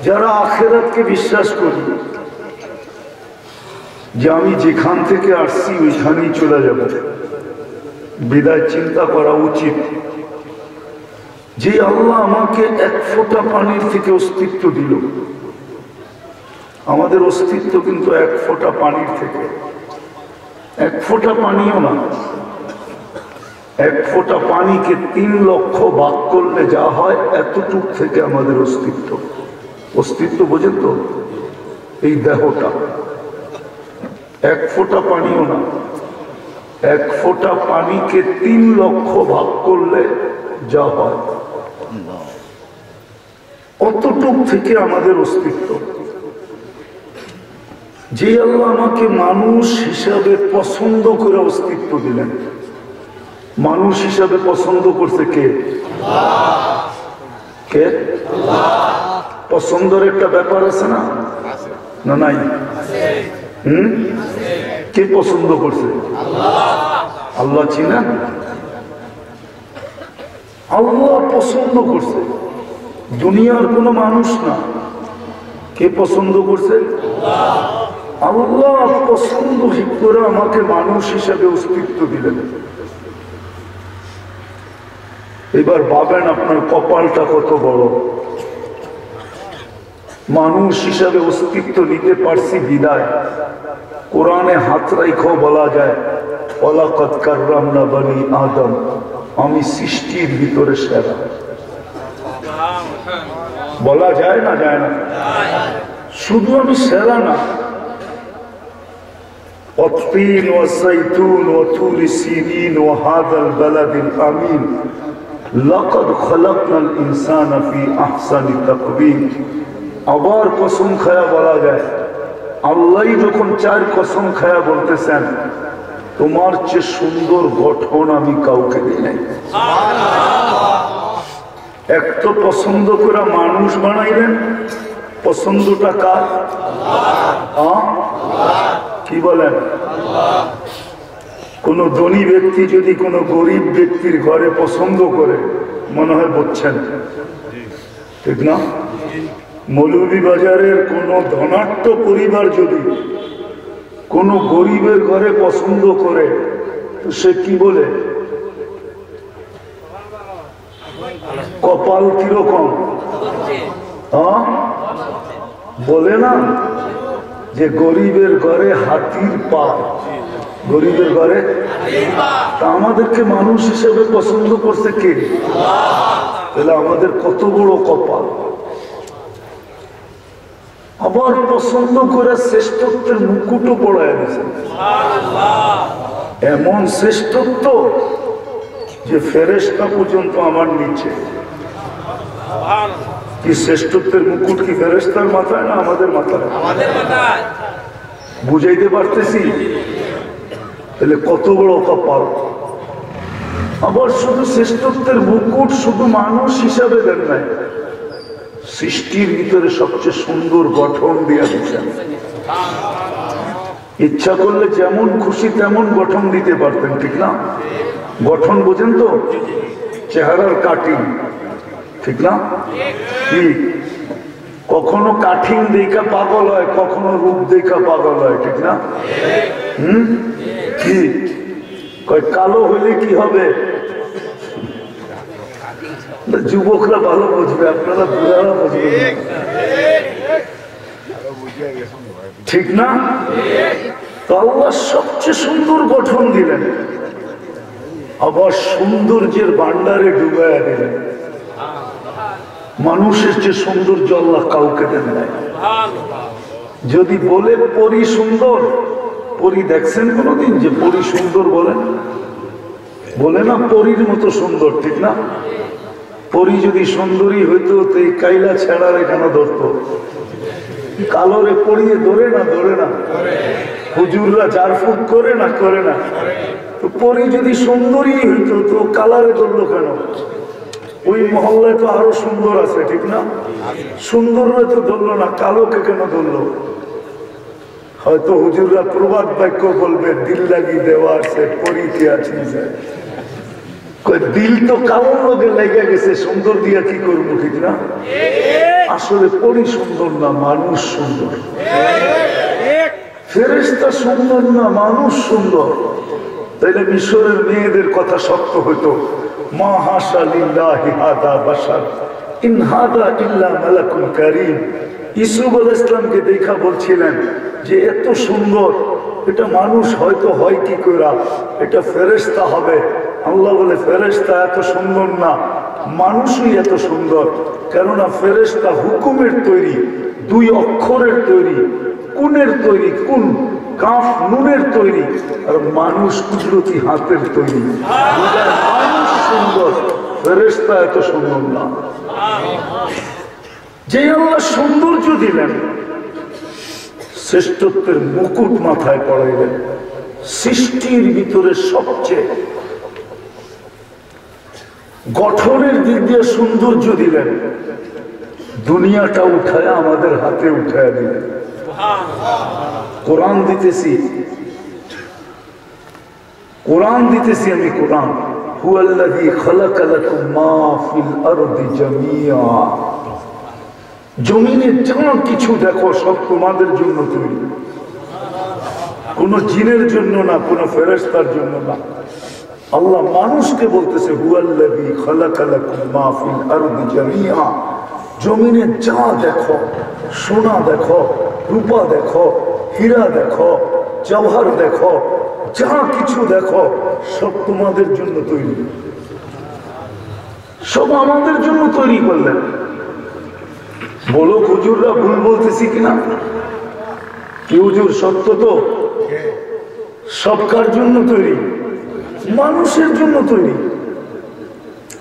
যারা আখিরাতকে বিশ্বাস করি যে আমি যেখান থেকে আসছি ওইখানেই চলে যাব, বিদায় চিন্তা করা উচিত যে আল্লাহ আমাকে এক ফোঁটা পানির থেকে অস্তিত্ব দিল। আমাদের অস্তিত্ব কিন্তু এক ফোঁটা পানির থেকে, এক ফোঁটা পানিও না। এক ফোঁটা পানিকে 3 লক্ষ ভাগ করলে যা হয় এতটুক থেকে আমাদের অস্তিত্ব। অস্তিত্ব বোঝেন তো? এই দেহটা এক ফোঁটা পানিও না। এক ফোঁটা পানিকে 3 লক্ষ ভাগ করলে যা হয় অতটুক থেকে আমাদের অস্তিত্ব। যে আল্লাহ আমাকে মানুষ হিসাবে পছন্দ করে অস্তিত্ব দিলেন, মানুষ হিসাবে পছন্দ করছে কে? কে? পছন্দের একটা ব্যাপার আছে না? না নাই? কে পছন্দ করছে? আল্লাহ চিনেন? আল্লাহ পছন্দ করছে, দুনিয়ার কোনো মানুষ না। কে পছন্দ করছে? আল্লাহ পছন্দ করে আমাকে মানুষ হিসাবে অস্তিত্ব দিলেন। এবার ভাবেন আপনার কপালটা কত বড়। মানুষ হিসাবে অস্তিত্ব নিতে পারছি বিদায় কোরআনে হাত রাইখো বলা যায় ওয়ালাকাদ কাররামনা বনি আদম, আমি সৃষ্টির ভিতরে সেরা। বলা যায় না? যায় না? শুধু আমি সেরা না, والطين والزيتون وطور سينين وهذا البلد الأمين لقد خلقنا الإنسان في أحسن تقويم। আবার কসম খায়া বলা যায়, আল্লাহ যখন 4 কসম খায়া বলতেছেন তোমার চেয়ে সুন্দর গঠন আমি কাউকে দিই নাই। এক তো পছন্দ করে মানুষ বানাইলেন, পছন্দটা কার? কি বলেন? কোন ধনী ব্যক্তি যদি কোনো গরিব ব্যক্তির ঘরে পছন্দ করে, মনে হয় বুঝছেন, ঠিক না? মৌলভীবাজারের কোন ধনাঢ্য পরিবার যদি কোন গরিবের ঘরে পছন্দ করে, তো সে কি বলে? কপাল কিরকম? বলে না যে গরিবের ঘরে হাতির পা, গরিবের ঘরে। তা আমাদেরকে মানুষ হিসেবে পছন্দ করছে কে? তাহলে আমাদের কত বড় কপাল। আবার পছন্দ করে শ্রেষ্ঠত্বের মুকুটও পড়ায় দিয়েছে। এমন শ্রেষ্ঠত্ব যে ফেরেশতা পর্যন্ত আমার নিচে। কি শ্রেষ্ঠত্বের মুকুট কি ফেরেশতার মাথায় না আমাদের মাথায়? বুঝাইতে পারতেছি? তাহলে কত বড় কপাল। আবার শুধু শ্রেষ্ঠত্বের মুকুট শুধু মানুষ হিসাবে দেন নাই, সৃষ্টির ভিতরে সবচেয়ে সুন্দর গঠন দিয়ে দিচ্ছেন। ইচ্ছা করলে যেমন খুশি তেমন গঠন দিতে পারতেন, ঠিক না? গঠন বোঝেন তো? চেহারার কাটিং, ঠিক না? কি কখনো কাঠিং দেখা পাগল হয়, কখনো রূপ দেখা পাগল হয়, ঠিক না? কি কালো হইলে কি হবে? যুবকরা ভালো বুঝবে, আপনারা বুড়ারা বুঝবে, ঠিক না? তো আল্লাহ সবচেয়ে সুন্দর গঠন দিলেন, আবার সৌন্দর্যের ভান্ডারে ডুবাইয়া দিলেন। মানুষের চেয়ে সৌন্দর্য আল্লাহ কাউকে দেন নাই। যদি বলে পরি সুন্দর, পরি দেখছেন কোনদিন যে পরি সুন্দর বলেন? বলে না পরীর মতো সুন্দর, ঠিক না? পরি যদি সুন্দরী হইতো তো এই কাইলা ছেড়ার এখানে ধরতো। কালোরে পড়িয়ে ধরে না? ধরে না? হুজুররা জারফুক করে না? করে না? তো পরি যদি সুন্দরী হইতো তো কালারে ধরলো কেন? ওই মহল্লায় তো আরো সুন্দর আছে, ঠিক না? সুন্দর তো ধরলো না, কালোকে কেন ধরলো? হয়তো হুজুররা প্রবাদ বাক্য বলবে, দিল লাগি দেওয়া আছে পরিতে আছে। দিল তো কালোর লোকের লেগে গেছে, সুন্দর দিয়া কি করবো, ঠিক না? আসলে পরি সুন্দর না, মানুষ সুন্দর। ফেরেশতা সুন্দর না, মানুষ সুন্দর। তাইলে মিশরের মেয়েদের কথা সত্য হইতো, মা হাসা লিল্লাহি হাদা বাশার ইন হাদা ইল্লা মালাকুন কারীম। ইউসুফ আলাইহিস সালামকে দেখা বলছিলেন যে এত সুন্দর, এটা মানুষ হয়তো হয় কি করে, এটা ফেরেশতা হবে। আল্লাহ বলে ফেরেশতা এত সুন্দর না, মানুষই এত সুন্দর। কেননা ফেরেশতা হুকুমের তৈরি, 2 অক্ষরের তৈরি, কুনের তৈরি, কুন কাফ নুনের তৈরি, আর মানুষ কুদরতি হাতের তৈরি। মানুষ সুন্দর, ফেরেশতা এত সুন্দর না। যে আল্লাহ সৌন্দর্য দিলেন, শ্রেষ্ঠত্বের মুকুট মাথায় পড়াইলেন, সৃষ্টির ভিতরে সবচেয়ে গঠনের দিক দিয়ে সৌন্দর্য দিলেন, দুনিয়াটা উঠায় আমাদের হাতে উঠায় দিলেন। কোরআন দিতেছি, কোরআন দিতেছি আমি, কোরআন হুয়াল্লাযী খালাকা লাকুম মা ফিল আরদি জামিআ। জমিনে যা কিছু দেখো সব তোমাদের জন্য তৈরি, কোন জিনের জন্য না, কোন ফেরেশতার জন্য না। আল্লাহ মানুষকে বলতেছে হুয়াল্লাযী খালাকা লাকুম মা ফিল আরদি জামিআ। জমিনে যা দেখো, সোনা দেখো, রূপা দেখো, হীরা দেখো, জওহর দেখো, যা কিছু দেখো সব তোমাদের জন্য তৈরি, সব আমাদের জন্য তৈরি করলেন। বলো হুজুররা ভুল বলতেছি কিনা? কি হুজুর সত্য তো? সব কার জন্য তৈরি? মানুষের জন্য তৈরি।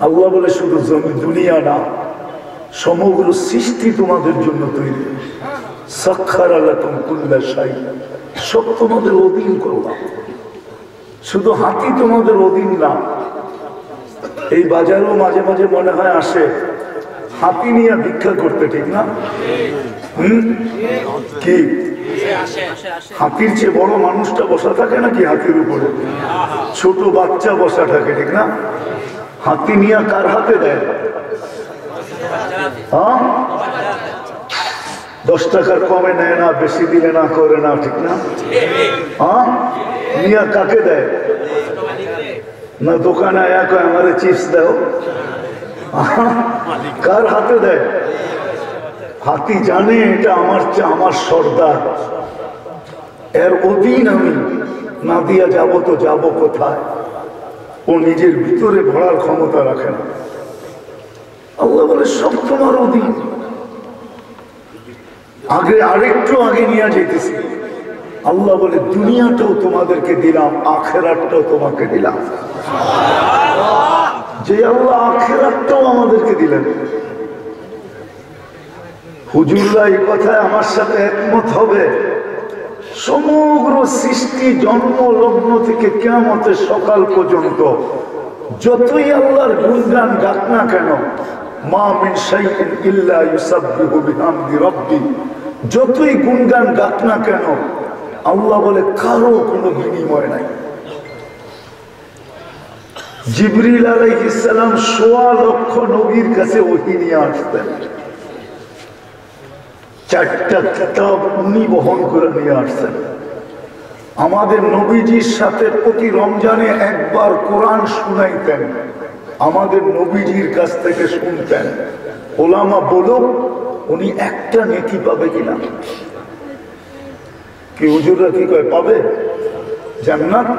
আল্লাহ বলে শুধু জমি দুনিয়া না, সমগ্র সৃষ্টি তোমাদের জন্য তৈরি। সাখারা লাকুম কুল্লা শাই, সব তোমাদের অধীন করলাম। শুধু হাতি তোমাদের অধীন না। এই বাজারেও মাঝে মাঝে মনে হয় আসে হাতি নিয়ে ভিক্ষা করতে, ঠিক না? কি হাতির চেয়ে বড় মানুষটা বসা থাকে নাকি হাতির উপরে? ছোট বাচ্চা বসা থাকে, ঠিক না? হাতি নিয়ে কার হাতে দেয়? 10 টাকার কমে নেয় না, বেশি দিলে না করে না, ঠিক না? নিয়া কাকে দেয়? না দোকানে আয়া কয় আমারে চিপস দাও, কার হাতে দেয়? হাতি জানে এটা আমার চেয়ে আমার সর্দার, এর অধীন আমি, না দিয়া যাব তো যাব কোথায়? ও নিজের ভিতরে ভরার ক্ষমতা রাখে না। আল্লাহ বলে সব তোমার অধীন। আগে আরেকটু আগে নিয়ে যেতেছি। আল্লাহ বলে দুনিয়াটাও তোমাদেরকে দিলাম, আখিরাতটাও তোমাকে দিলাম। যে আল্লাহ আখিরাতটাও আমাদেরকে দিলেন। হুজুররা এই কথায় আমার সাথে একমত হবে, সমগ্র সৃষ্টি জন্ম লগ্ন থেকে কিয়ামতের সকাল পর্যন্ত যতই আল্লাহর গুণগান গাক না কেন, মা মিন শাইইন ইল্লা ইউসাব্বিহু বিহামদি রাব্বি, যতই গুণগান গাক না কেন, আল্লাহ বলে কারো কোনো বিনিময় নাই। জিবরিল আলাইহিস সালাম ১৬ লক্ষ নবীর কাছে ওহী নিয়ে আসতেন। 4টা কিতাব উনি বহন করে নিয়ে আসছেন। আমাদের নবীজির সাথে প্রতি রমজানে একবার কোরআন শুনাইতেন, আমাদের নবীজির কাছ থেকে শুনতেন। ওলামা বলো উনি একটা নেকি পাবে কিনা? কি হুজুররা কি কয় পাবে? জান্নাত?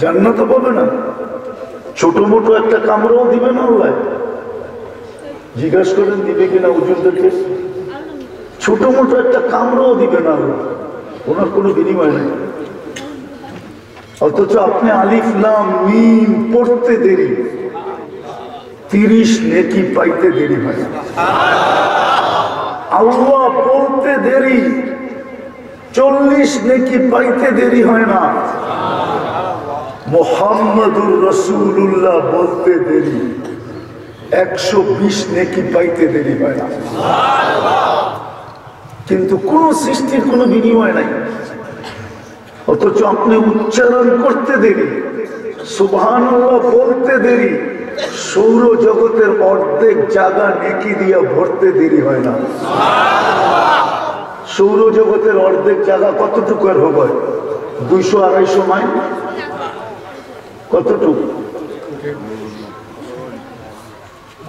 জান্নাত পাবে না, ছোট মোটো একটা কামরাও দিবে না আল্লাহ। জিজ্ঞাসা করেন দিবে কিনা হুজুরদেরকে? ছোট মোটো একটা কামরাও দিবে না আল্লাহ, ওনার কোনো বিনিময় নেই। অথচ আপনি আলিফ লাম মিম পড়তে দেরি, 30 নেকি পাইতে দেরি হয় না। আল্লাহ বলতে দেরি, 40 নেকি পাইতে দেরি হয় না। মুহাম্মাদুর রাসূলুল্লাহ বলতে দেরি, 120 নেকি পাইতে দেরি হয় না। কিন্তু কোন সৃষ্টির কোনো বিনিময় নাই। অথচ আপনি উচ্চারণ করতে দেরি, সুবহানাল্লাহ বলতে দেরি, সৌর জগতের অর্ধেক জায়গা নেকি দিয়া ভরতে দেরি হয় না। সৌর জগতের অর্ধেক জায়গা কতটুকু আর হবে? 200-250 মাইল। কতটুকু?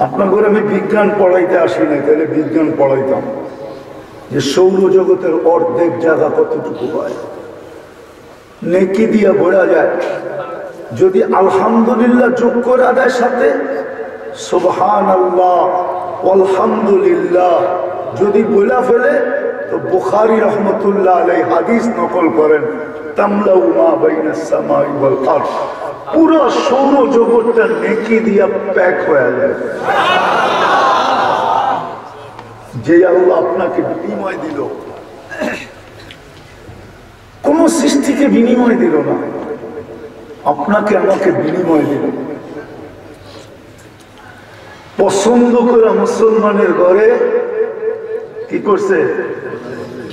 আপনার ঘরে আমি বিজ্ঞান পড়াইতে আসি না, তাহলে বিজ্ঞান পড়াইতাম যে সৌর জগতের অর্ধেক জায়গা কতটুকু হয় নেকি দিয়া ভরা যায়। যদি আলহামদুলিল্লাহ যোগ করা যায় সাথে সুবহানাল্লাহ আলহামদুলিল্লাহ যদি বলা ফেলে, তো বুখারী রহমতুল্লাহ আলাইহি হাদিস নকল করেন, তামলাউ মা বাইনাস সামাই ওয়াল আরদ, পুরো সৌর জগৎটা নেকি দিয়া প্যাক হয়ে যায়। যে আল্লাহ আপনাকে বিনিময় দিল, কোন সৃষ্টিকে বিনিময় দিল না, আপনাকে আমাকে বিনিময় দিল। পছন্দ করে মুসলমানের ঘরে কি করছে?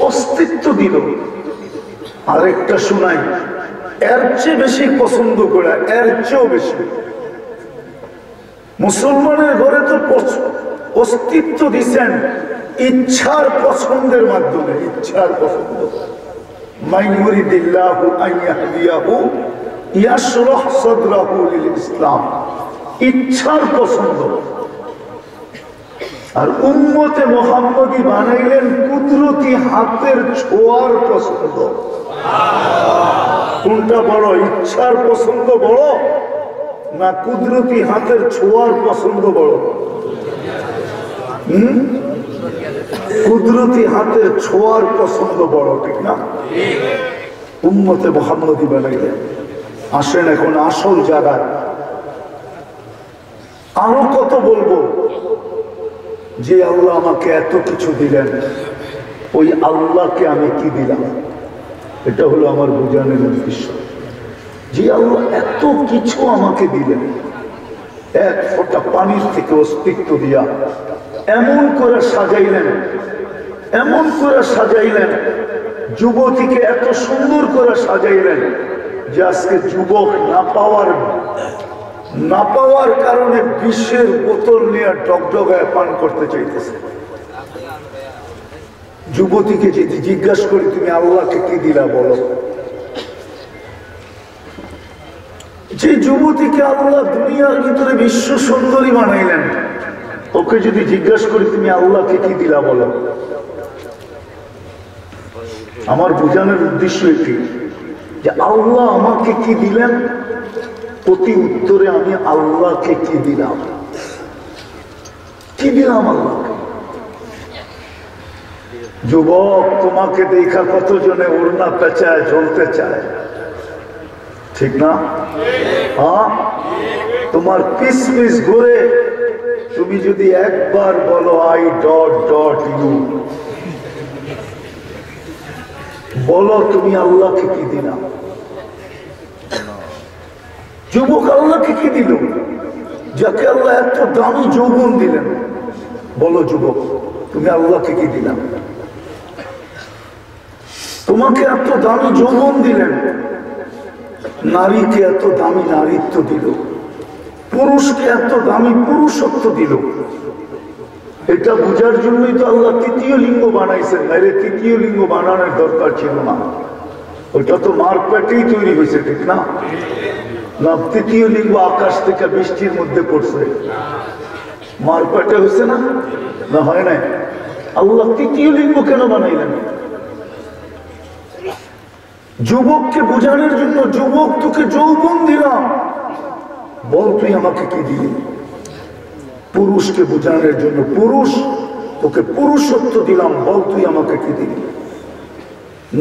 অস্তিত্ব দিল। আরেকটা শোনাই, এর চেয়ে বেশি পছন্দ করে, এর চেয়েও বেশি মুসলমানের ঘরে তো অস্তিত্ব দিচ্ছেন ইচ্ছার পছন্দের মাধ্যমে। ইচ্ছার পছন্দ, মাইয়ুরিদিল্লাহু আন ইয়াহদিয়াহু ইয়াশরাহ সাদরাহু লিল ইসলাম, ইচ্ছার পছন্দ। আর উম্মতে মুহাম্মদী বানাইলেন কুদরতি হাতের ছোঁয়ার পছন্দ। কোনটা বড়? ইচ্ছার পছন্দ বড় না কুদরতি হাতের ছোঁয়ার পছন্দ বড়? কুদরতি হাতের ছোঁয়ার পছন্দ বড়, ঠিক না? উম্মতে মুহাম্মদী বানাইলেন। আসেন এখন আসল জায়গায়। আরো কত বলবো যে আল্লাহ আমাকে এত কিছু দিলেন, ওই আল্লাহকে আমি কি দিলাম? এটা হলো আমার বোঝানোর উদ্দেশ্য। যে আল্লাহ এত কিছু আমাকে দিলেন, এক ফোঁটা পানির থেকে অস্তিত্ব দিয়া এমন করে সাজাইলেন, এমন করে সাজাইলেন, যুবতীকে এত সুন্দর করে সাজাইলেন যে আজকে যুবক না পাওয়ার কারণে বিশ্বের বোতল নিয়ে ডগডগায় পান করতে চাইতেছে। যুবতীকে যদি জিজ্ঞাসা করি তুমি আল্লাহকে কি দিলা বলো, যে যুবতীকে আল্লাহ দুনিয়ার ভিতরে বিশ্ব সুন্দরী বানাইলেন, ওকে যদি জিজ্ঞাসা করি তুমি আল্লাহকে কি দিলা বলো, আমার বোঝানোর উদ্দেশ্য এটি যে আল্লাহ আমাকে কি দিলেন, প্রতি উত্তরে আমি আল্লাহকে কি দিলাম, কি দিলাম আল্লাহকে। যুবক, তোমাকে দেখা কতজনে ওড়না পেঁচায় জ্বলতে চায়, ঠিক না? হ্যাঁ, তোমার পিস পিস ঘুরে তুমি যদি একবার বলো আই ডট ডট ইউ, বলো তুমি আল্লাহকে কি দিলাম। যুবক আল্লাহকে কি দিল? যাকে আল্লাহ এত দামি যৌবন দিলেন, বলো যুবক তুমি আল্লাহকে কি দিলাম। তোমাকে এত দামি যৌবন দিলেন, নারীকে এত দামি নারীত্ব দিল, পুরুষকে এত দামি পুরুষত্ব দিল। এটা বোঝার জন্যই তো আল্লাহ তৃতীয় লিঙ্গ বানাইছেন, নাইলে তৃতীয় লিঙ্গ বানানোর দরকার ছিল না। ওইটা তো মার পেটেই তৈরি হয়েছে, ঠিক না? না তৃতীয় লিঙ্গ আকাশ থেকে বৃষ্টির মধ্যে পড়ছে, মার পেটে হয়েছে না? না হয় নাই? আল্লাহ তৃতীয় লিঙ্গ কেন বানাইলেন? যুবককে বোঝানোর জন্য, যুবক তোকে যৌবন দিলাম, বল তুই আমাকে কি দিলি। পুরুষকে বোঝানোর জন্য, পুরুষ তোকে পুরুষত্ব দিলাম, বল তুই আমাকে কি দিলি।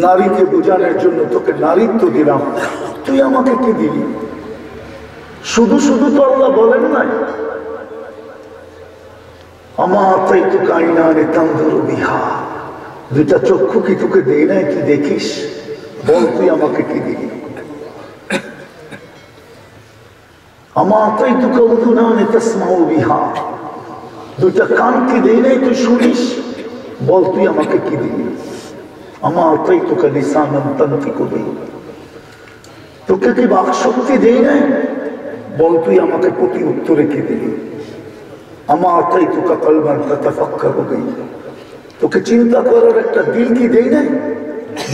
নারীকে বোঝানোর জন্য তোকে নারীত্ব দিলাম, তুই আমাকে কি দিলি। শুধু শুধু তো আল্লাহ বলেন নাই আমাতাই তো কাইনা রে তানজুরু বিহা, দুটা চক্ষু কি তোকে দেই নাই, কি দেখিস, বল তুই আমাকে কি দিলি। আমাতাই তো কাউদুনা নে তাসমাউ বিহা, দুটা কান কি দেই নাই তুই শুনিস, বল তুই আমাকে কি দিলি। আমাতাই তোকে লিসানান তানতিকু বিহি, তোকে কি বাক শক্তি দেই নাই, বল তুই আমাকে প্রতি উত্তরে কি দিলি? আমা আতাইতুকা কলবান তাতাফাক্কারু বিহি, তোকে চিন্তা করার একটা দিল কি দেই নাই?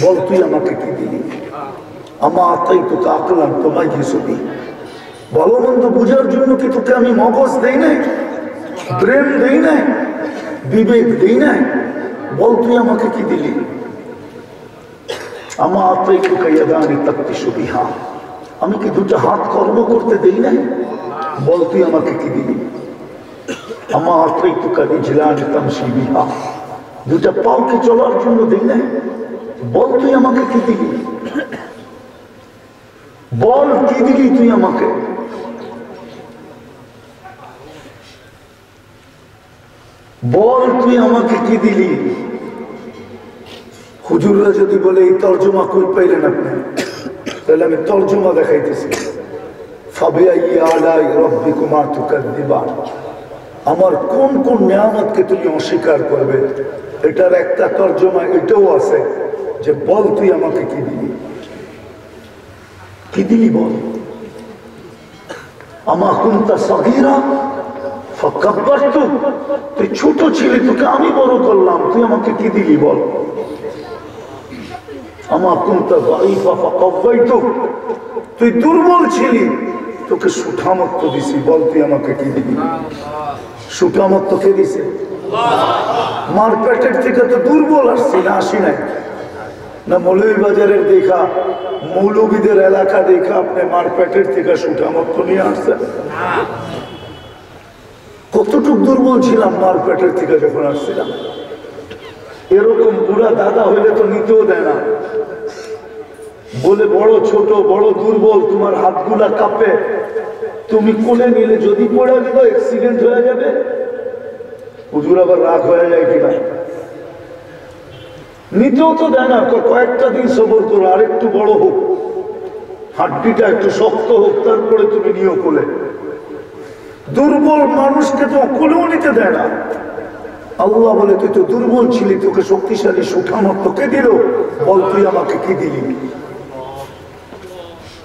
বল তুই আমাকে কি দিলি? আমা আতাইতুকা আকলান তুমাইয়িজু বিহি, ভালো মন্দ বুঝার জন্য কি তোকে আমি মগজ দেই নাই, ব্রেন দেই নাই, বিবেক দেই নাই? বল তুই আমাকে কি দিলি? আমা আতাইতুকা ইয়াদানি তাকতিশু বিহা, আমি কি দুটো হাত কর্ম করতে দেই নাই? বল তুই আমাকে কি দিলি? আমা আতাইতুকা রিজলান তামশি বিহা, দুটো পাওকে চলার জন্য দেই নাই? বল তুই আমাকে কি দিলি? বল কি দিলি তুই আমাকে? বল তুই আমাকে কি দিলি? হুজুররা যদি বলে এই তর্জমা কই পাইলেন আপনি, তাহলে আমি তর্জমা দেখাইতেছি। ফাবিআইয়ি আলাই রাব্বিকুমা তুকাযযিবান, আমার কোন কোন নিয়ামতকে তুমি অস্বীকার করবে, এটার একটা তর্জমা এটাও আছে যে বল তুই আমাকে কি দিলি? কি দিলি বল? আমা কুনতা সাগীরা ফাকাব্বারতুক, তুই ছোট ছিলি, তোকে আমি বড় করলাম, তুই আমাকে কি দিলি বল? আমা কুনতা যায়ীফা ফাকাওয়াইতুক, তুই দুর্বল ছিলি, তোকে সুঠামত্ব দিছি, বল তুই আমাকে কি দিবি? সুঠামত্ব কে দিছে? মার পেটের থেকে তো দুর্বল আসছি না, আসি নাই না? মৌলভীবাজারের দেখা, মৌলবীদের এলাকা দেখা আপনি মার পেটের থেকে সুঠামত্ব নিয়ে আসছেন? কতটুক দুর্বল ছিলাম মার পেটের থেকে যখন আসছিলাম। এরকম বুড়া দাদা হইলে তো নিতেও দেয় না, বলে বড় ছোট, বড় দুর্বল, তোমার হাতগুলা কাঁপে, তুমি কোলে নিলে যদি পড়ে গেল অ্যাক্সিডেন্ট হয়ে যাবে। হুজুর আবার রাগ হয়ে যায় কিনা, নিতেও তো দেয় না, কয়েকটা দিন সবর করো, আর একটু বড় হোক, হাড্ডিটা একটু শক্ত হোক, তারপরে তুমি নিও কোলে। দুর্বল মানুষকে তো কোলেও নিতে দেয় না। আল্লাহ বলে তুই তো দুর্বল ছিলি, তোকে শক্তিশালী সুঠামত তোকে দিল, বল তুই আমাকে কি দিলি?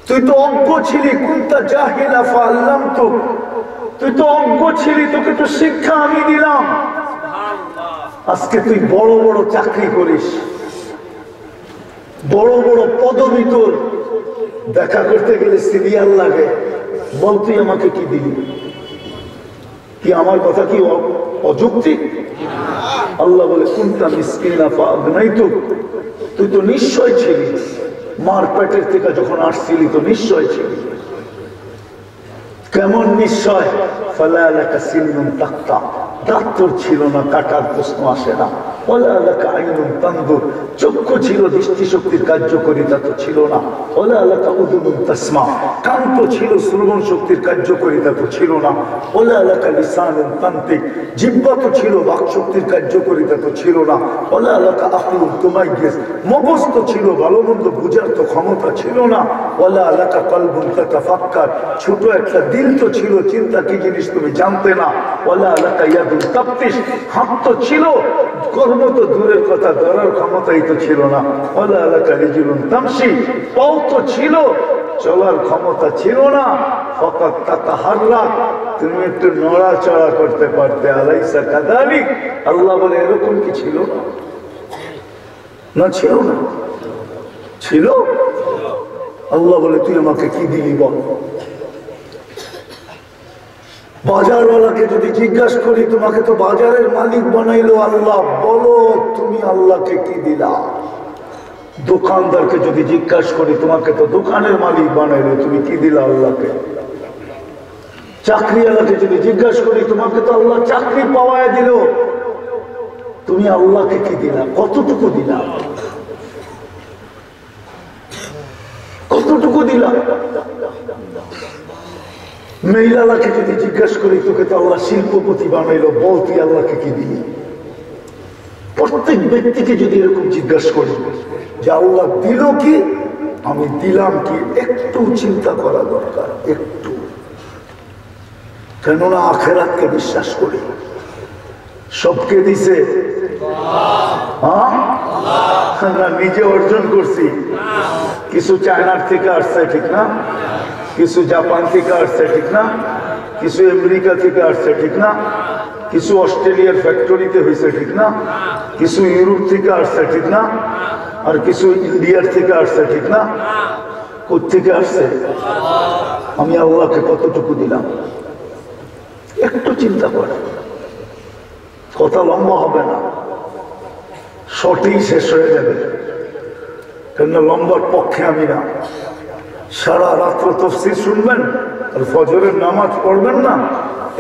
তুই তো অজ্ঞ ছিলি, কুনতা জাহিলা ফাআল্লামতুক, তুই তো অজ্ঞ ছিলি, তোকে তো শিক্ষা আমি দিলাম। আজকে তুই বড় বড় চাকরি করিস, বড় বড় পদবি, তোর দেখা করতে গেলে সিরিয়াল লাগে, বল তুই আমাকে কি দিলি? কি আমার কথা কি অযৌক্তিক? আল্লাহ বলে কুনতা মিসকিনা ফাআগনাইতুক, তুই তো নিশ্চয় ছিলি, মার পেটের থেকে যখন আসছিলি তো নিশ্চয় ছিলি। কেমন নিশ্চয়? ফালা লাকা সিন্নুন তাক্তা, দাঁত তোর ছিল না, কাটার প্রশ্ন আসে না। ওলা লাকা আইনুন তানদুর, চক্ষু ছিল, দৃষ্টিশক্তির কার্যকারিতা তো ছিল না। ওলা লাকা উযুনুন তাসমা, কান তো ছিল, শ্রবণ শক্তির কার্যকারিতা তো ছিল না। ওলা লাকা লিসানুন তানতিক, জিহ্বা তো ছিল, বাক শক্তির কার্যকারিতা তো ছিল না। ওলা লাকা আকলুন তুমাইয়িজ, মগজ তো ছিল, ভালো মন্দ বুঝার তো ক্ষমতা ছিল না। ওলা লাকা কলবুন তাতাফাক্কার, ছোট একটা দিল তো ছিল, চিন্তা কি জিনিস তুমি জানতে না। ওলা লাকা ইয়াদুন তাবতিশ, হাত তো ছিল, কর্ম তো দূরের কথা, ধরার ক্ষমতাই তো ছিল না। ওলা লাকা রিজলুন তামশি, পাও তো ছিল, চলার ক্ষমতা ছিল না। ফাকাত তাতাহাররাক, তুমি একটু নড়াচড়া করতে পারতে। আলাইসা কাযালিক, আল্লাহ বলে এরকম কি ছিল না? ছিল না? ছিল। আল্লাহ বলে তুই আমাকে কি দিলি বল? বাজারওয়ালাকে যদি জিজ্ঞাসা করি, তোমাকে তো বাজারের মালিক বানাইলো আল্লাহ, বলো তুমি আল্লাহকে কি দিলা? দোকানদারকে যদি জিজ্ঞাসা করি, তোমাকে তো দোকানের মালিক বানাইলো, তুমি কি দিলা আল্লাহকে? চাকরিওয়ালাকে যদি জিজ্ঞাসা করি, তোমাকে তো আল্লাহ চাকরি পাওয়ায় দিল, তুমি আল্লাহকে কি দিলা? কতটুকু দিলা? কতটুকু দিলা? মহিলাকে যদি জিজ্ঞাসা করি, তোকে তো আল্লাহ শিল্পপতি বানাইলো, বল তুই আল্লাহকে কি দিলি? প্রত্যেক ব্যক্তিকে যদি এরকম জিজ্ঞাসা করি যে আল্লাহ দিল কি, আমি দিলাম কি, একটু চিন্তা করা দরকার, একটু। কেননা আখেরাতকে বিশ্বাস করি, সবকে দিছে আমরা নিজে অর্জন করছি, কিছু চায়নার থেকে আসছে, ঠিক না? কিছু জাপান থেকে আসছে, ঠিক না? কিছু আমেরিকা থেকে আসছে, ঠিক না? কিছু অস্ট্রেলিয়ার ফ্যাক্টরিতে হয়েছে, ঠিক না? কিছু ইউরোপ থেকে আসছে, ঠিক না? আর কিছু ইন্ডিয়ার থেকে আসছে, ঠিক না? কোত্থেকে আসছে? আমি আল্লাহকে কতটুকু দিলাম? একটু চিন্তা করে, কথা লম্বা হবে না, শর্টেই শেষ হয়ে যাবে। কেন লম্বার পক্ষে আমি না। সারা রাত্র তফসির শুনবেন আর ফজরের নামাজ পড়বেন না,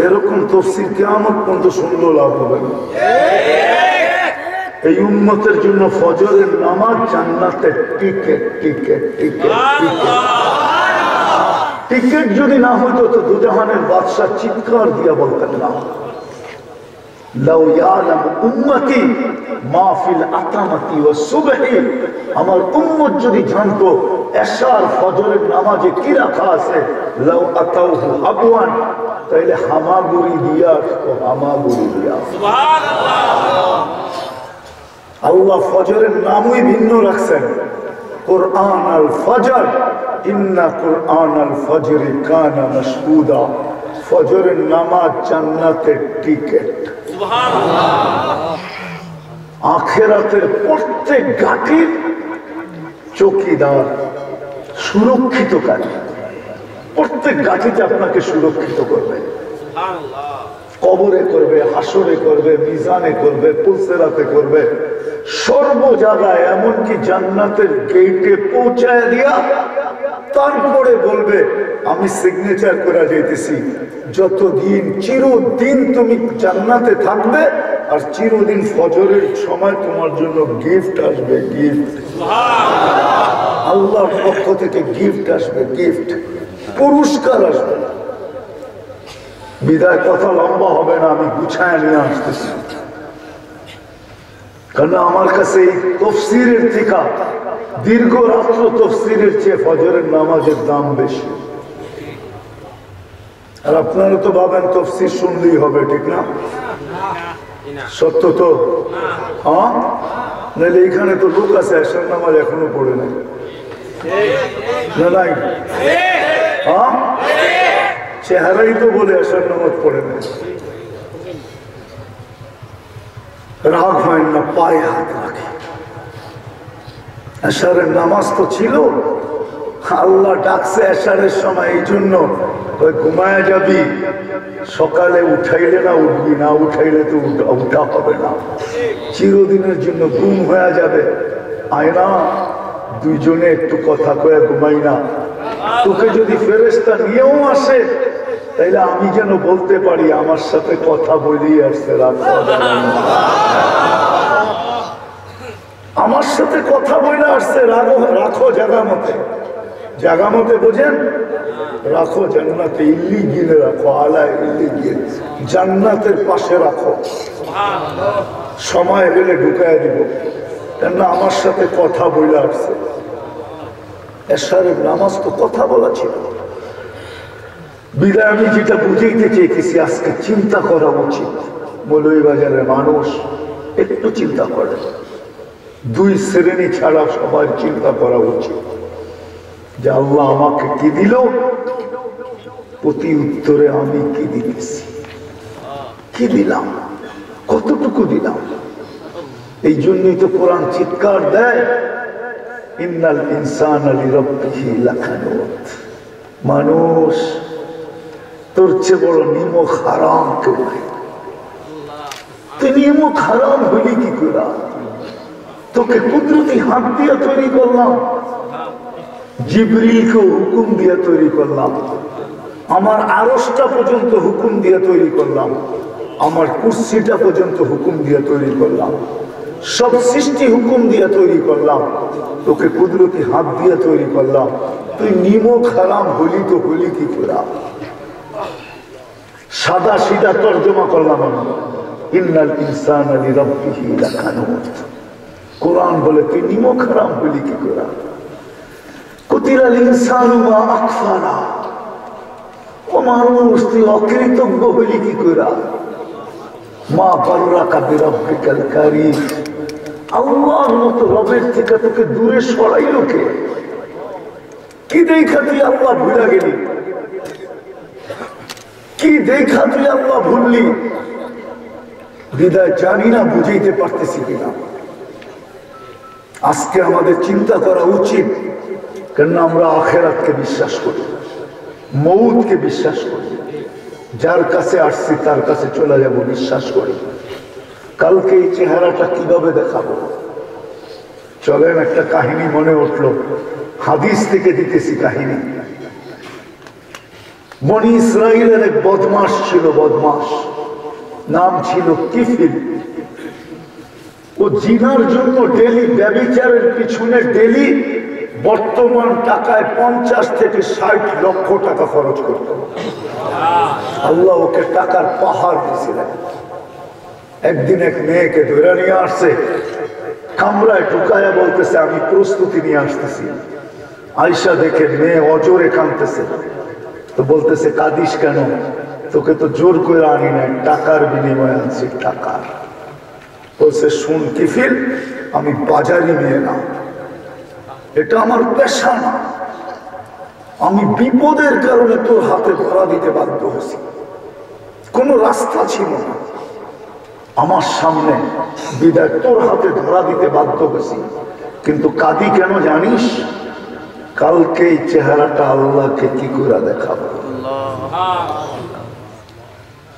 এরকম তফসির কিয়ামত পর্যন্ত শুনলেও লাভ হবে না। এই উম্মতের জন্য ফজরের নামাজ জান্নাতের টিকেট টিকেট টিকেট টিকেট যদি না হইতো তো দুজাহানের বাদশা চিৎকার দিয়া বলতেন না, লাউ ইয়ালামু উম্মতি মা ফিল আতামাতি ওয়াস সুবহি, আমার উম্মত যদি জানতো এশার ফজরের নামাজে কি রাখা আছে, লাউ আতাউহু হাবওয়ান, তাইলে হামাগুড়ি দিয়া হামাগুড়ি দিয়া। সুবহানাল্লাহ। আল্লাহ ফজরের নামই ভিন্ন রাখছেন, কুরআন আল ফজর, ইন্না কুরআন আল ফজরি কানা মাশহুদা। ফজরের নামাজ জান্নাতের টিকেট। আখিরাতের প্রত্যেক ঘাটির চৌকিদার, সুরক্ষিতকারী। প্রত্যেক ঘাটিতে আপনাকে সুরক্ষিত করবে, কবরে করবে, হাসরে করবে, মিজানে করবে, পুলসেরাতে করবে, সর্ব জায়গায়, এমনকি জান্নাতের গেটে পৌঁছায় দিয়া তারপরে বলবে আমি সিগনেচার করে যেতেছি। যতদিন, চিরদিন তুমি জান্নাতে থাকবে, আর চিরদিন ফজরের সময় তোমার জন্য গিফট আসবে, গিফট আল্লাহর পক্ষ থেকে গিফট আসবে, গিফট, পুরস্কার আসবে। বিদায় কথা লম্বা হবে না, আমি গুছায় নিয়ে আসতেছি। কারণ আমার কাছে এই তফসিরের থেকে, দীর্ঘ রাত্র তফসিরের চেয়ে ফজরের নামাজের দাম বেশি। আর আপনারা তো ভাবেন তফসির শুনলেই হবে, ঠিক না? সত্য তো? হ্যাঁ, নাহলে এখানে তো লোক আছে এশার নামাজ এখনো পড়ে নাই, না নাই? হ্যাঁ, চেহারাই তো বলে এশার নামাজ পড়ে নাই। রাগ হয় না, পায়ে হাত রাখে। এশারের নামাজ তো ছিল, আল্লাহ ডাকছে এশারের সময়, এই জন্য ঘুমায় যাবি, সকালে উঠাইলে না উঠবি, না উঠাইলে তো উঠা হবে না, চিরদিনের জন্য ঘুম হয়ে যাবে। আয়না দুইজনে একটু কথা কয়ে ঘুমাই না, তোকে যদি ফেরেশতা নিয়েও আসে তাইলে আমি যেন বলতে পারি আমার সাথে কথা বলেই আসছে, আমার সাথে কথা বলে আসছে, রাখো জায়গা মতে, জায়গা মতে বোঝেন, রাখো জান্নাতে, ইল্লি গিয়ে রাখো, আলা ইল্লি গিয়ে জান্নাতের পাশে রাখো, সময় গেলে ঢুকায় দিব, কেননা আমার সাথে কথা বলে আসছে। এশারের নামাজ তো কথা বলা ছিল। বিদায় আমি যেটা বুঝাইতে চেয়েছি, আজকে চিন্তা করা উচিত। মৌলভীবাজারের মানুষ একটু চিন্তা করে, দুই শ্রেণী ছাড়া সবার চিন্তা করা উচিত যে আল্লাহ আমাকে কি দিল, প্রতি উত্তরে আমি কি দিয়েছি, কি দিলাম, কতটুকু দিলাম। এই জন্যই তো কোরআন চিৎকার দেয়, ইন্নাল ইনসানা লিরাব্বিহি লাকানুত। মানুষ তোর চেয়ে বড় নিমক হারাম কেউ নাই। তুই নিমক হারাম হইলি কি করে? তোকে কুদরতি হাত দিয়ে তৈরি করলাম, জিবরিলকে হুকুম দিয়ে তৈরি করলাম, আমার আরশটা পর্যন্ত হুকুম দিয়ে তৈরি করলাম, আমার কুরসিটা পর্যন্ত হুকুম দিয়ে তৈরি করলাম, সব সৃষ্টি হুকুম দিয়ে তৈরি করলাম, তোকে কুদরতি হাত দিয়ে তৈরি করলাম। তুই নিমক হারাম হলি তো হলি কি করে? সাদা সিধা তর্জমা করলাম আমি, ইন্নাল ইনসানা লিরাব্বিহি লাকানুত। কোরআন বলে তুই নিমক হারাম হলি কি করে? কুতিলাল ইনসানু মা আকফারা। ও মানুষ, তুই অকৃতজ্ঞ হলি কি করে? মা বাররাকা বিরাব্বিকাল কারীম। আল্লাহর মতো রবের থেকে তোকে দূরে সরাইল কে? কি দেখা তুই আল্লাহ ভুলে গেলি? কি দেখা তুই আল্লাহ ভুললি? বিদায় জানি না বুঝাইতে পারতেছি কিনা। আজকে আমাদের চিন্তা করা উচিত, কেন আমরা আখিরাতকে বিশ্বাস করি, মউতকে বিশ্বাস করি, যার কাছে আসছি তার কাছে চলে যাব বিশ্বাস করি। কালকে এই চেহারাটা কিভাবে দেখাবো? চলেন একটা কাহিনী মনে উঠলো, হাদিস থেকে দিতেছি কাহিনী। বনি ইসরাইলের এক বদমাস ছিল, বদমাস, নাম ছিল কিফিল। ও জিনার জন্য ডেলি, ব্যভিচারের পিছনে ডেলি বর্তমান টাকায় 50 থেকে 60 লক্ষ টাকা খরচ করত। আল্লাহ ওকে টাকার পাহাড় দিয়েছিলেন। একদিন এক মেয়েকে ধরে নিয়ে আসছে, কামরায় ঢুকায়া বলতেছে আমি প্রস্তুতি নিয়ে আসতেছি। আয়সা দেখে মেয়ে অজোরে কাঁদতেছে, তো বলতেছে কাঁদিস কেন? তোকে তো জোর করে আনি নাই, টাকার বিনিময়ে আনছি, টাকার। বলছে শুন কিফিল, আমি বাজারি মেয়ে না, এটা আমার পেশা না, আমি বিপদের কারণে তোর হাতে ধরা দিতে বাধ্য হয়েছি, কোনো রাস্তা ছিল না আমার সামনে, বিদায় তোর হাতে ধরা দিতে বাধ্য হয়েছি। কিন্তু কাঁদি কেন জানিস? কালকে এই চেহারাটা আল্লাহকে কি করে দেখাবো।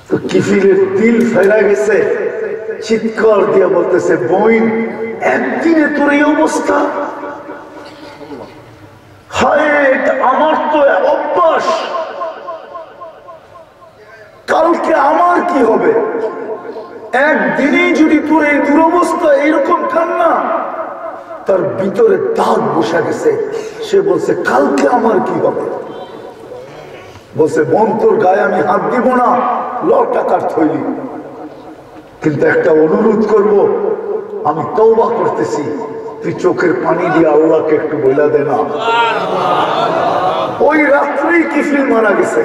তো কিফিলের দিল ফেরা গেছে, চিৎকার দিয়ে বলতেছে বোন, একদিনে তোর এই অবস্থা? হায়, আমার তো অভ্যাস, কালকে আমার কি হবে? একদিনেই যদি তোর এই দুরবস্থা, এইরকম কান্না, তার ভিতরে দাগ বসে গেছে। সে বলছে কালকে আমার কি হবে? বলছে বোন, তোর গায়ে আমি হাত দিব না, ল টাকার থইলি, কিন্তু একটা অনুরোধ করব, আমি তওবা করতেছি, তুই চোখের পানি দিয়ে আল্লাহকে একটু বলে দে না। ওই রাত্রেই কিফিল মারা গেছে।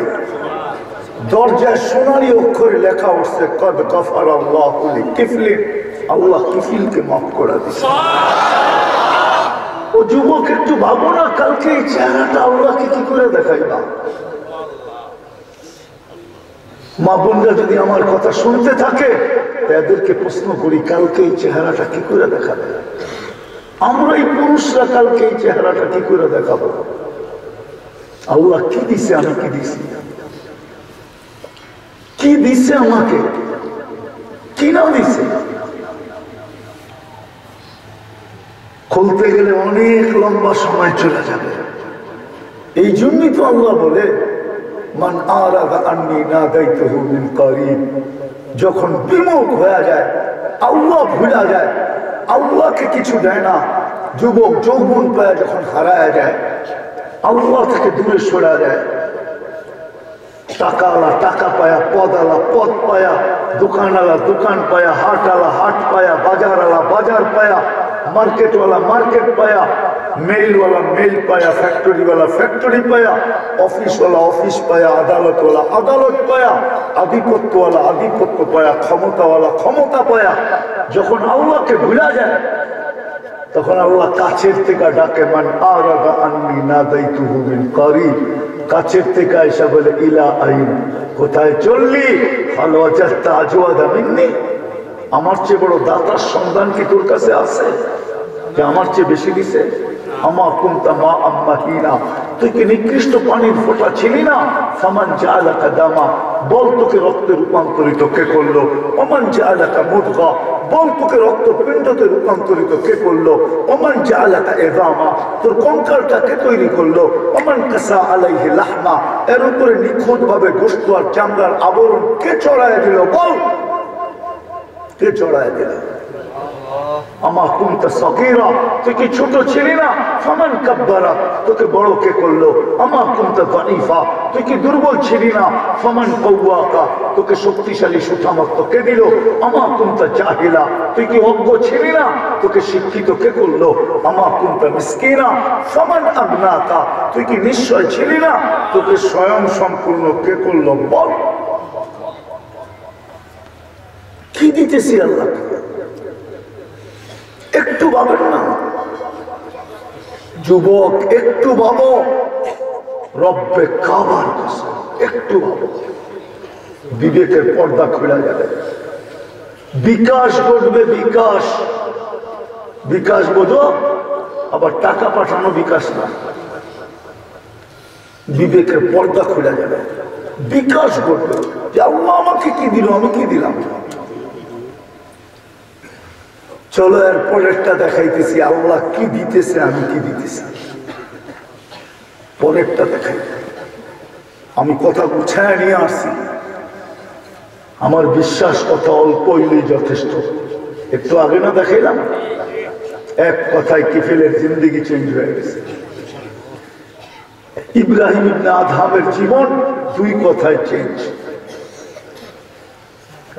দরজায় সোনালী অক্ষরে লেখা উঠছে কদ গফার আল্লাহু লিকিফলিন, আল্লাহ কিফিলকে মাফ করে দিয়েছে। ও যুবক, একটু ভাবো না, কালকে এই চেহারাটা আল্লাহকে কি করে দেখাইবা? মা বোনরা যদি আমার কথা শুনতে থাকে, তাদেরকে প্রশ্ন করি, কালকে এই চেহারাটা কি করে দেখাবে? আমরা এই পুরুষরা কালকে এই চেহারাটা কি করে দেখাবো? আল্লাহ কি দিছে, আমি কি দিছি? কি দিছে আমাকে, কি না দিছে? খুলতে গেলে অনেক লম্বা সময় চলে যাবে। এই জন্যই তো আল্লাহ বলে মান আরাদা আন্নী নাদাইতুহু মিন করিব, যখন বিমুখ হয়ে যায়, আল্লাহ ভুলা যায়, আল্লাহকে কিছু দেয় না, যুবক যৌবন পায় যখন হারায় যায়, আল্লাহ থেকে দূরে সরা যায়, টাকাওয়ালা টাকা পায়া, পদওয়ালা পদ পায়া, দোকানওয়ালা দোকান পায়া, হাটওয়ালা হাট পায়া, বাজারওয়ালা বাজার পায়া, মার্কেটওয়ালা মার্কেট পায়া, মেইলওয়ালা মেইল পায়া, ফ্যাক্টরিওয়ালা ফ্যাক্টরি পায়া, অফিসওয়ালা অফিস পায়া, আদালতওয়ালা আদালত পায়া, আধিপত্যওয়ালা আধিপত্য পায়া, ক্ষমতাওয়ালা ক্ষমতা পায়া। যখন আল্লাহকে ভুলা যায়, তখন আল্লাহ কাছের থেকে ডাকে মান আরাদা আন্নী নাদাইতুহু মিন করিব, কাছের থেকে এসে বলে ইলা আইন, কোথায় চললি? হাল ওয়াজাদতা আজওয়াদা মিন্নি, আমার চেয়ে বড় দাতার সন্ধান কি তোর কাছে আছে যে আমার চেয়ে বেশি দিছে? আমা কুনতা মা আম্মাহিনা, তুই কি নিকৃষ্ট পানির ফোঁটা ছিলি না? ফামান জাআলাকা দামা, বল তোকে রক্তে রূপান্তরিত কে করলো? ওমান জাআলাকা মুদগা, বল তোকে রক্তপিণ্ডতে রূপান্তরিত কে করলো? ওমান জাআলাকা ইযামা, তোর কঙ্কালটা কে তৈরি করলো? ওমান কাসা আলাইহি লাহমা, এর উপরে নিখুঁত ভাবে গোশত আর চামড়ার আবরণ কে চড়ায় দিল? বল কে চড়ায় দিল? আমা কুনতা সগীরা, তুই কি ছোট ছিলি না? ফামান কাব্বারা, তোকে বড় কে করলো? আমা কুনতা দাঈফা, তুই কি দুর্বল ছিলি না? ফামান কওয়াকা, তোকে শক্তিশালী সুঠামত্ব কে দিল? আমা কুনতা জাহিলা, তুই কি অজ্ঞ ছিলি না? তোকে শিক্ষিত কে করলো? আমা কুনতা মিসকিনা, ফামান আগনাকা, তুই কি নিশ্চয় ছিলি না? তোকে স্বয়ং সম্পূর্ণ কে করলো? বল কি দিতেছি আল্লাহকে? একটু ভাবেন না? যুবক একটু ভাবো, রব্বে কাবার কসম, একটু ভাবো, বিবেকের পর্দা খুলে যাবে, বিকাশ ঘটবে। বিকাশ, বিকাশ বোঝো, আবার টাকা পাঠানো বিকাশ না, বিবেকের পর্দা খুলে যাবে, বিকাশ ঘটবে যে আল্লাহ আমাকে কি দিল, আমি কি দিলাম। চলো এর পরেরটা দেখাইতেছি, আল্লাহ কি দিতেছে, আমি কি দিতেছি। পরেরটা দেখাই, আমি কথা গুছায় নিয়ে আসছি। আমার বিশ্বাস কথা অল্প হইলেই যথেষ্ট। একটু আগে না দেখাইলাম, এক কথায় কিফেলের জিন্দেগি চেঞ্জ হয়ে গেছে। ইব্রাহিম ইবনে আদহামের জীবন দুই কথায় চেঞ্জ।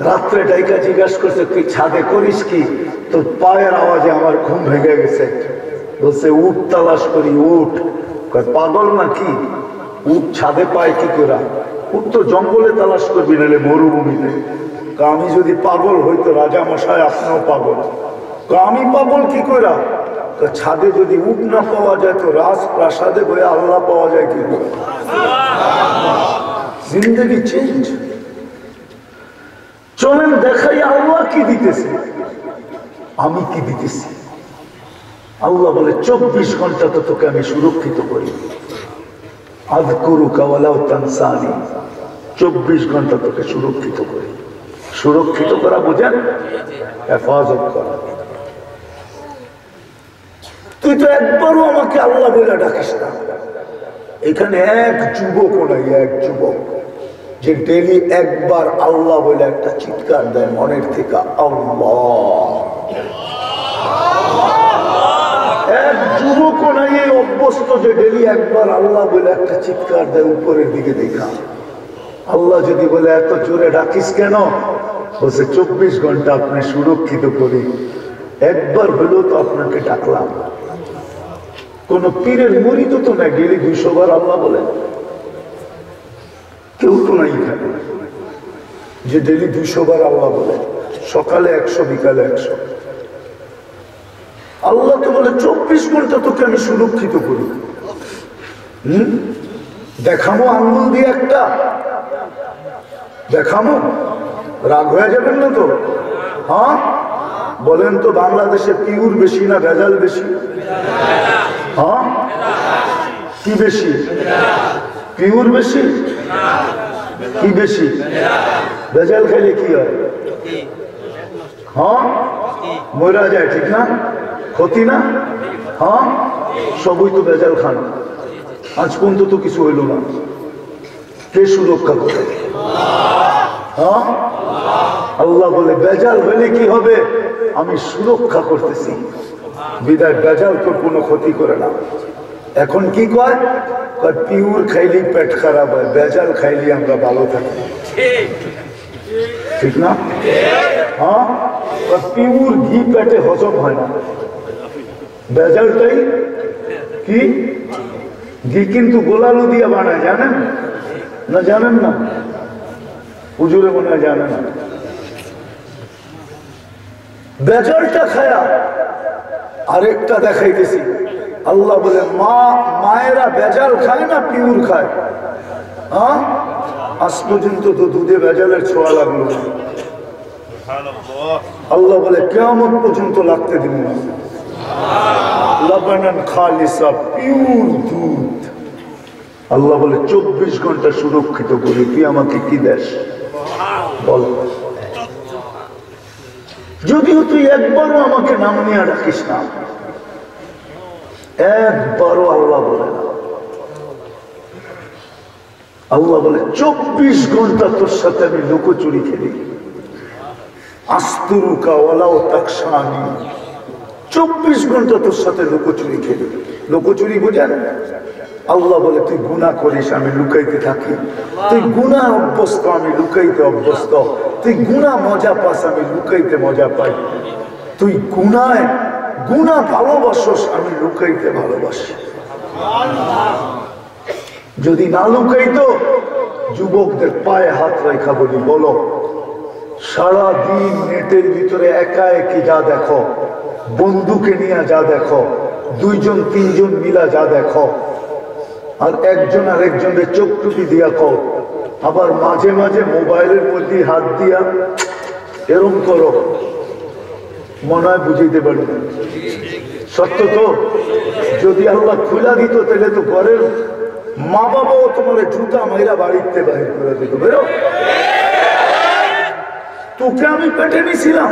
রাত্রে ডাইকা জিজ্ঞাসা করছে, তুই ছাদে করিস কি? তোর পায়ের আওয়াজে আমার ঘুম ভেঙে গেছে। বলছে উট তালাশ করি। উট? পাগল নাকি? উট ছাদে পায় কি করে? উট তো জঙ্গলে তালাশ করবি, নাহলে মরুভূমিতে। আমি যদি পাগল হইতো রাজা মশাই, আপনিও পাগল। আমি পাগল কি করে? ছাদে যদি উট না পাওয়া যায় তো রাজপ্রাসাদে বয়ে আল্লাহ পাওয়া যায় কি করে? জিন্দগি চেঞ্জ। চলেন দেখাই আল্লাহ কি দিতেছে, আমি কি দিতেছি। আল্লাহ বলে 24 ঘন্টা তো তোকে আমি সুরক্ষিত করি। আযকুরুকা ওয়ালাউ তানসানি, 24 ঘন্টা তোকে সুরক্ষিত করি। সুরক্ষিত করা বোঝেন? হেফাজত করা। তুই তো একবারও আমাকে আল্লাহ বলে ডাকিস না। এখানে এক যুবক নাই, এক যুবক যে ডেলি একবার আল্লাহ বলে একটা চিৎকার দেয় মনের থেকে, আল্লাহ। এক যুবক নাই এই অভ্যস্ত যে ডেলি একবার আল্লাহ বলে একটা চিৎকার দেয় উপরের দিকে দেখা। আল্লাহ যদি বলে এত জোরে ডাকিস কেন? বলছে 24 ঘন্টা আপনি সুরক্ষিত করি, একবার হলেও তো আপনাকে ডাকলাম। কোন পীরের মুরিদ তো না ডেলি 200 বার আল্লাহ বলে, কেউ তো নাই এখানে যে ডেলি 200 বার আল্লাহ বলে। সকালে 100, বিকালে 100। আল্লাহ তো বলে 24 ঘন্টা তোকে আমি সুরক্ষিত করি। দেখামো আঙ্গুল দিয়ে একটা? দেখামো? রাগ হয়ে যাবেন না তো? হ্যাঁ বলেন তো, বাংলাদেশে পিউর বেশি না ভেজাল বেশি? হ্যাঁ কি বেশি? পিউর বেশি? কি বেশি? ভেজাল খাইলে কি হয়? হ্যাঁ মরা যায়, ঠিক না? ক্ষতি না? হ্যাঁ সবই তো ভেজাল খান। আজ পর্যন্ত তো কিছু হইল না। কে সুরক্ষা করে? হ্যাঁ আল্লাহ বলে ভেজাল হইলে কি হবে? আমি সুরক্ষা করতেছি, বিদায় ভেজাল তো কোনো ক্ষতি করে না। এখন কি কয়? পিউর খাইলে পেট খারাপ হয়, ভেজাল খাইলে আমরা ভালো থাকি, ঠিক না? হ্যাঁ পিউর ঘি পেটে হজম হয় না, ভেজালটাই কি? ঘি কিন্তু গোলালু দিয়ে বানায়, জানেন না? জানেন না? হুজুরে মনে হয় জানে না। ভেজালটা খায়া আরেকটা দেখাইতেছি। আল্লাহ বলে মায়েরা ভেজাল খায় না পিউর খায়? হ্যাঁ আজ পর্যন্ত তো দুধে ভেজালের ছোঁয়া লাগলো না। আল্লাহ বলে কিয়ামত পর্যন্ত লাগতে দিব না। লবনান খালিসা, পিউর দুধ। আল্লাহ বলে 24 ঘন্টা সুরক্ষিত করে। তুই আমাকে কি দেশ বল? যদিও তুই একবারও আমাকে নাম নিয়ে রাখিস না, একবারও আল্লাহ বলে না। আল্লাহ বলে 24 ঘন্টা তোর সাথে আমি লুকোচুরি খেলি। আস্তুরুকা ওয়ালাউ তাকশানি, 24 ঘন্টা তোর সাথে লুকোচুরি খেলি। লুকোচুরি বোঝেন? আল্লাহ বলে তুই গুনাহ করিস, আমি লুকাইতে থাকি। তুই গুনাহ অভ্যস্ত, আমি লুকাইতে অভ্যস্ত। তুই গুনাহ মজা পাস, আমি লুকাইতে মজা পাই। তুই গুনাহ ভালোবাসস, আমি লুকাইতে ভালোবাসি। যদি না লুকাইতো, যুবকদের পায়ে হাত রেখা বলি, বলো সারাদিন নেটের ভিতরে একা একই যা দেখো, বন্ধুকে নিয়ে যা দেখো, দুইজন তিনজন মিলা যা দেখো, আর একজন আর একজনের চোখ টুপি দিয়া কও, আবার মাঝে মাঝে মোবাইলের মধ্যে হাত দিয়া এরম করো, মনে হয় বুঝাইতে পারি না। সত্য তো? যদি আল্লাহ খুলা দিত তাহলে তো ঘরের মা বাবাও তোমার জুতা মাইরা বাড়িতে বাহির করে দিত। বেরো, তোকে আমি পেটে নিছিলাম,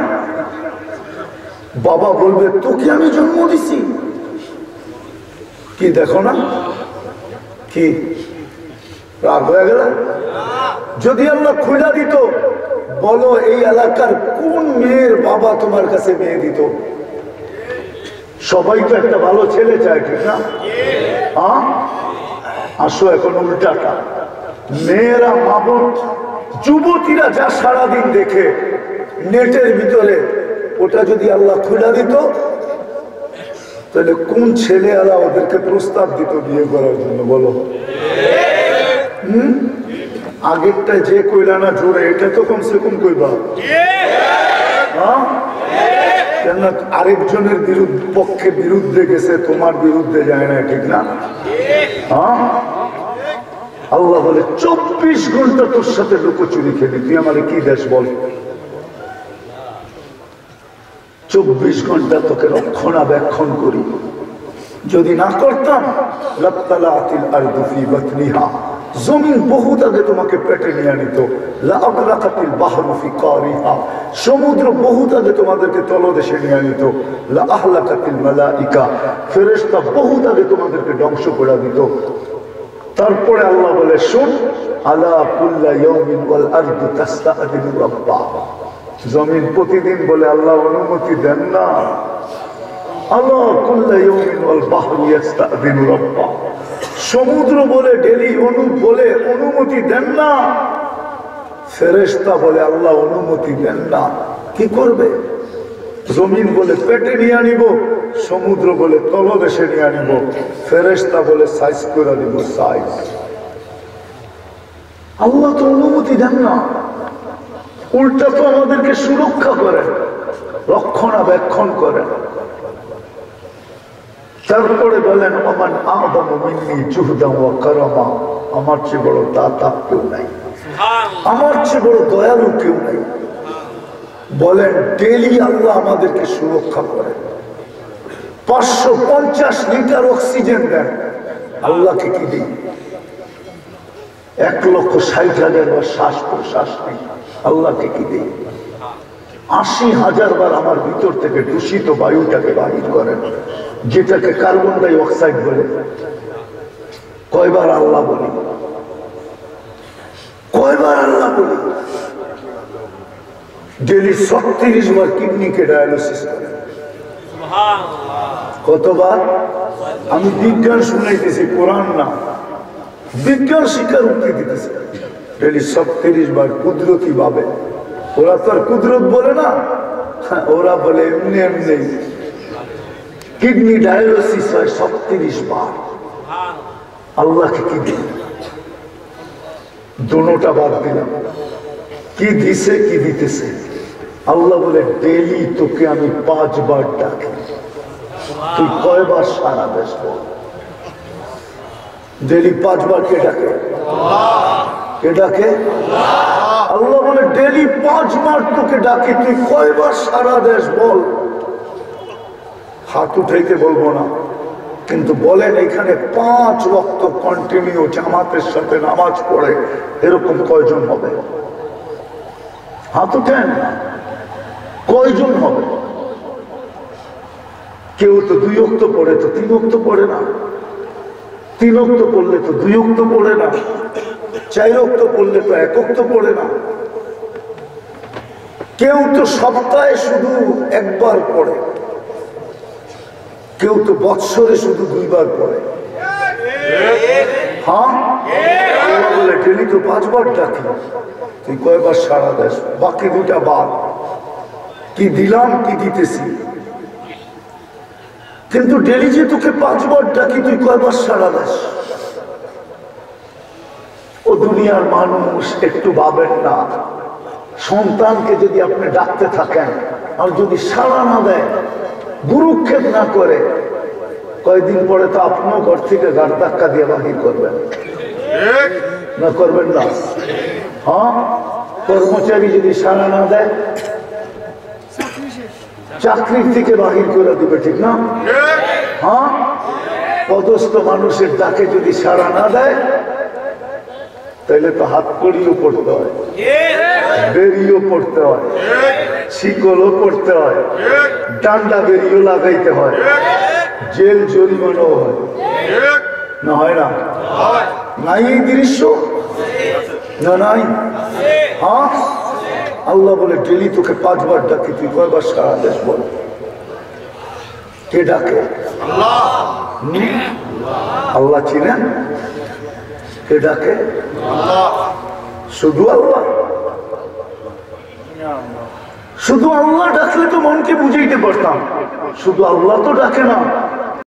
বাবা বলবে তোকে আমি জন্ম দিছি, কি দেখো না, কি রাগ হয়ে গেল? যদি আল্লাহ খুলা দিত, বলো এই এলাকার কোন মেয়ের বাবা তোমার কাছে মেয়ে দিত? সবাই তো একটা ভালো ছেলে চায়, ঠিক না? আসো এখন উল্টাটা, মেয়েরা মা বোন যুবতীরা যা সারাদিন দেখে নেটের ভিতরে, ওটা যদি আল্লাহ খুলা দিত, তাহলে কোন ছেলে আলা ওদেরকে প্রস্তাব দিত বিয়ে করার জন্য? বলো। আগেরটা যে কইলা না জোরে, এটা তো কমসে কম কইবা। কেন আরেকজনের পক্ষে বিরুদ্ধে গেছে, তোমার বিরুদ্ধে যায় না, ঠিক না? আল্লাহ বলে 24 ঘন্টা তোর সাথে লুকোচুরি খেলি, তুই আমারে কি দেশ বল? 24 ঘন্টা তোকে রক্ষণাবেক্ষণ করি, যদি না করতাম লাত্তালাতিল আরদু ফি বাতনিহা, জমিন বহুত আগে তোমাকে পেটে নিয়ে নিত, লাআগরাকাতিল বাহরু ফি কারিহা, সমুদ্র বহুত আগে তোমাদেরকে তলদেশে নিয়ে নিত, লাআহলাকাতিল মালাইকা, ফেরেশতা বহুত আগে তোমাদেরকে ধ্বংস করে দিত। তারপরে আল্লাহ বলে শুন, আলা কুল্লা ইয়াউমিন ওয়াল আরদু তাস্তাআদিনু রাব্বা, জমিন প্রতিদিন বলে আল্লাহ অনুমতি দেন না। আলা কুল্লা ইয়াউমিন ওয়াল বাহরু ইস্তাআদিনু রাব্বা, সমুদ্র বলে ডেলি বলে অনুমতি দেন না। ফেরেশতা বলে আল্লাহ অনুমতি দেন না, কি করবে? জমিন বলে পেটে নিয়ে আনিব, সমুদ্র বলে তলদেশে নিয়ে আনিব, ফেরেশতা বলে সাইজ করে দিব, সাইজ। আল্লাহ তো অনুমতি দেন না, উল্টা তো আমাদেরকে সুরক্ষা করেন, রক্ষণাবেক্ষণ করেন। তারপরে বলেন ওমান আ'যামু মিন্নী জুহদান ওয়া কারামা, আমার চেয়ে বড় দাতা কেউ নাই, আমার চেয়ে বড় দয়ালু কেউ নাই। বলেন ডেলি আল্লাহ আমাদেরকে সুরক্ষা করেন, 550 লিটার অক্সিজেন দেন, আল্লাহকে কি দিই? 1,60,000 বার শ্বাস প্রশ্বাস নেই, আল্লাহকে কি দিই? 80,000 বার আমার ভিতর থেকে দূষিত বায়ুটাকে বাহির করেন, যেটাকে কার্বন ডাই অক্সাইড বলে। কয়বার আল্লাহ বলি? কয়বার আল্লাহ বলি? ডেলি 36 বার কিডনিকে ডায়ালিসিস করে। কতবার? আমি বিজ্ঞান শুনাইতেছি, কোরআন না, বিজ্ঞান শিক্ষার উক্তি দিতেছে। ডেলি 36 বার কুদরতি ভাবে, ওরা তো আর কুদরত বলে না, ওরা বলে এমনি এমনি কিডনি ডায়ালিসিস হয় 36 বার। আল্লাহকে কি দিই? দোনোটা বাদ দিলাম, কি দিছে কি দিতেছে? আল্লাহ বলে ডেলি তোকে আমি 5 বার ডাকি, তুই কয়বার সারা দেশ বল? ডেলি 5 বার কে ডাকে? কে ডাকে? আল্লাহ বলে ডেলি 5 বার তোকে ডাকি, তুই কয়বার সারা দেশ বল? হাত উঠাইতে বলবো না, কিন্তু বলেন এখানে 5 ওয়াক্ত কন্টিনিউ জামাতের সাথে নামাজ পড়ে এরকম কয়জন হবে? হাত উঠেন, কয়জন হবে? কেউ তো 2 ওয়াক্ত পড়ে, তো 3 ওয়াক্ত পড়ে না, 3 ওয়াক্ত পড়লে তো 2 ওয়াক্ত পড়ে না, 4 ওয়াক্ত পড়লে তো 1 ওয়াক্ত পড়ে না। কেউ তো সপ্তাহে শুধু 1 বার পড়ে, কেউ তো বৎসরে শুধু 2 বার পড়ে। হ্যাঁ, বলে ডেলি তো 5 বার ডাকি, তুই কয়বার সারা দেশ? বাকি 2টা বার কি দিলাম কি দিতেছি? কিন্তু ডেলি যে তোকে 5 বার ডাকি, তুই কয়বার সারা দেশ? ও দুনিয়ার মানুষ, একটু ভাবেন না, সন্তানকে যদি আপনি ডাকতে থাকেন আর যদি সাড়া না দেয়, গুরুক্ষেপ না করে, কয়েকদিন পরে তো আপনিও ঘর থেকে গাড় ধাক্কা দিয়ে বাহির করবেন, না করবেন না? হ্যাঁ, কর্মচারী যদি সাড়া না দেয় চাকরির থেকে বাহির করে দিবে, ঠিক না? হ্যাঁ, পদস্থ মানুষের ডাকে যদি সাড়া না দেয় তাহলে তো হাত কড়িও পড়তে হয়, বেরিয়েও পড়তে হয়, শিকলও পড়তে হয়, ডান্ডা বেরিয়েও লাগাইতে হয়, জেল জরিমানাও হয়, না হয় না? নাই এই দৃশ্য? না নাই? হ্যাঁ, আল্লাহ বলে ডেলি তোকে 5 বার ডাকি, তুই কয়বার সারা দেশ বল? কে ডাকে? আল্লাহ চিনেন? কে ডাকে? শুধু আল্লাহ। শুধু আল্লাহ ডাকলে তো মনকে বুঝাইতে পারতাম, শুধু আল্লাহ তো ডাকে না।